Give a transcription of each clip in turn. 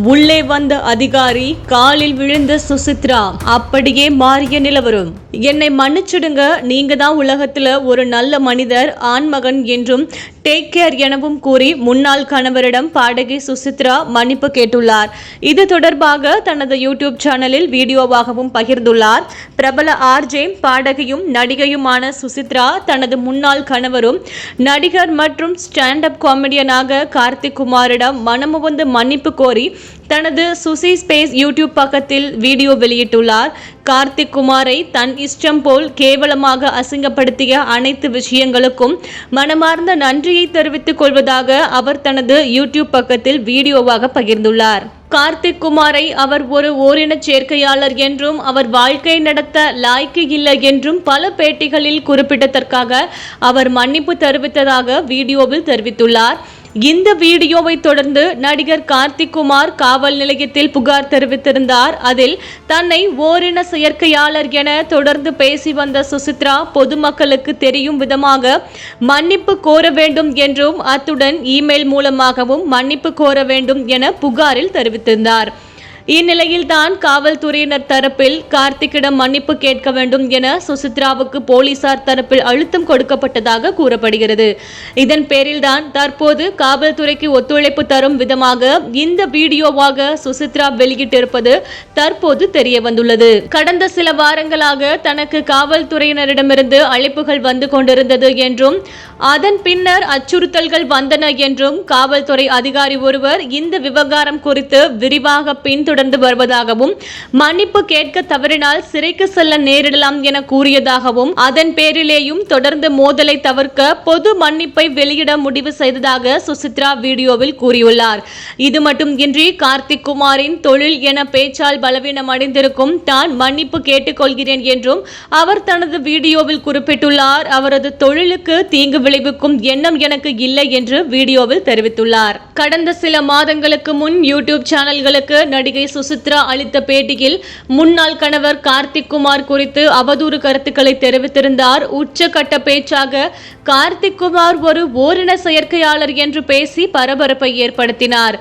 உள்ளே வந்த அதிகாரி காலில் விழுந்த சுசித்ரா அப்படியே மாறிய நிலவரம். என்னை மன்னிச்சிடுங்க, நீங்க தான் உலகத்துல ஒரு நல்ல மனிதர், ஆண்மகன் என்றும் டேக் கேர் எனவும் கூறி முன்னாள் கணவரிடம் பாடகி சுசித்ரா மன்னிப்பு கேட்டுள்ளார். இது தொடர்பாக தனது யூடியூப் சேனலில் வீடியோவாகவும் பகிர்ந்துள்ளார். பிரபல ஆர்ஜே, பாடகியும் நடிகையுமான சுசித்ரா தனது முன்னாள் கணவரும் நடிகர் மற்றும் ஸ்டாண்ட் அப் காமெடியனாக கார்த்திக் குமாரிடம் மனமுவந்து மன்னிப்பு கோரி தனது சுசி ஸ்பேஸ் யூடியூப் பக்கத்தில் வீடியோ வெளியிட்டுள்ளார். கார்த்திக் குமாரை தன் இஷ்டம் போல் கேவலமாக அசிங்கப்படுத்திய அனைத்து விஷயங்களுக்கும் மனமார்ந்த நன்றியை தெரிவித்துக் கொள்வதாக அவர் தனது யூடியூப் பக்கத்தில் வீடியோவாக பகிர்ந்துள்ளார். கார்த்திக் குமாரை அவர் ஒரு ஓரின சேர்க்கையாளர் என்றும் அவர் வாழ்க்கை நடத்த லாய்க்கு இல்லை என்றும் பல பேட்டிகளில் குறிப்பிட்டதற்காக அவர் மன்னிப்பு தெரிவித்ததாக வீடியோவில் தெரிவித்துள்ளார். இந்த வீடியோவை தொடர்ந்து நடிகர் கார்த்திக் குமார் காவல் நிலையத்தில் புகார் தெரிவித்திருந்தார். அதில் தன்னை ஓரின செயற்கையாளர் என தொடர்ந்து பேசி வந்த சுசித்ரா பொதுமக்களுக்கு தெரியும் விதமாக மன்னிப்பு கோர வேண்டும் என்றும் அத்துடன் இமெயில் மூலமாகவும் மன்னிப்பு கோர வேண்டும் என புகாரில் தெரிவித்திருந்தார். இந்நிலையில் தான் காவல்துறையினர் தரப்பில் கார்த்திக்கிடம் மன்னிப்பு கேட்க வேண்டும் என சுசித்ராவுக்கு போலீசார் தரப்பில் அழுத்தம் கொடுக்கப்பட்டதாக கூறப்படுகிறது. இதன் பேரில் தான் தற்போது காவல்துறைக்கு ஒத்துழைப்பு தரும் விதமாக இந்த வீடியோவாக சுசித்ரா வெளியிட்டிருப்பது தற்போது தெரிய வந்துள்ளது. கடந்த சில வாரங்களாக தனக்கு காவல்துறையினரிடமிருந்து அழைப்புகள் வந்து கொண்டிருந்தது என்றும் அதன் பின்னர் அச்சுறுத்தல்கள் வந்தன என்றும் காவல்துறை அதிகாரி ஒருவர் இந்த விவகாரம் குறித்து விரிவாக பின்தொடர்ந்து வருவதாகவும் மன்னிப்பு கேட்க தவறினால் சிறைக்கு செல்ல நேரிடலாம் என கூறியதாகவும் அதன் பேரிலேயும் தொடர்ந்து மோதலை தவிர்க்க பொது மன்னிப்பை வெளியிட முடிவு செய்ததாக சுசித்ரா வீடியோவில் கூறியுள்ளார். இது மட்டுமின்றி கார்த்திக் குமாரின் தொழில் என பேச்சால் பலவீனம் அடைந்திருக்கும் தான் மன்னிப்பு கேட்டுக்கொள்கிறேன் என்றும் அவர் தனது வீடியோவில் குறிப்பிட்டுள்ளார். அவரது தொழிலுக்கு தீங்கு விளைவிக்கும் எண்ணம் எனக்கு இல்லை என்று வீடியோவில் தெரிவித்துள்ளார். கடந்த சில மாதங்களுக்கு முன் யூடியூப் சேனல்களுக்கு நடிகை சுசித்ரா அளித்த பேட்டியில் முன்னாள் கணவர் கார்த்திக் குமார் குறித்து அவதூறு கருத்துக்களை தெரிவித்திருந்தார். உச்சகட்ட பேச்சாக கார்த்திக் குமார் ஒரு ஓரின செயற்கையாளர் என்று பேசி பரபரப்பை ஏற்படுத்தினார்.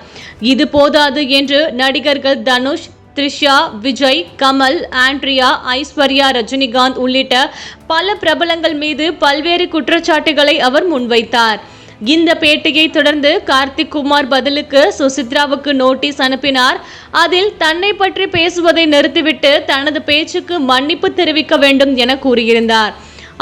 இது போதாது என்று நடிகர்கள் தனுஷ், த்ரிஷா, விஜய், கமல், ஆண்ட்ரியா, ஐஸ்வர்யா, ரஜினிகாந்த் உள்ளிட்ட பல பிரபலங்கள் மீது பல்வேறு குற்றச்சாட்டுகளை அவர் முன்வைத்தார். இந்த பேட்டியை தொடர்ந்து கார்த்திக் குமார் பதிலுக்கு சுசித்ராவுக்கு நோட்டீஸ் அனுப்பினார். அதில் தன்னை பற்றி பேசுவதை நிறுத்திவிட்டு தனது பேச்சுக்கு மன்னிப்பு தெரிவிக்க வேண்டும் என கூறியிருந்தார்.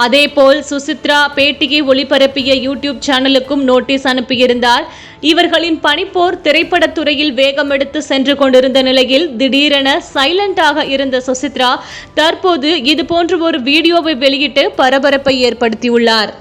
அதேபோல் சுசித்ரா பேட்டியை ஒளிபரப்பிய யூடியூப் சேனலுக்கும் நோட்டீஸ் அனுப்பியிருந்தார். இவர்களின் பனிப்போர் திரைப்படத்துறையில் வேகம் எடுத்து சென்று கொண்டிருந்த நிலையில் திடீரென சைலண்டாக இருந்த சுசித்ரா தற்போது இதுபோன்ற ஒரு வீடியோவை வெளியிட்டு பரபரப்பை ஏற்படுத்தியுள்ளார்.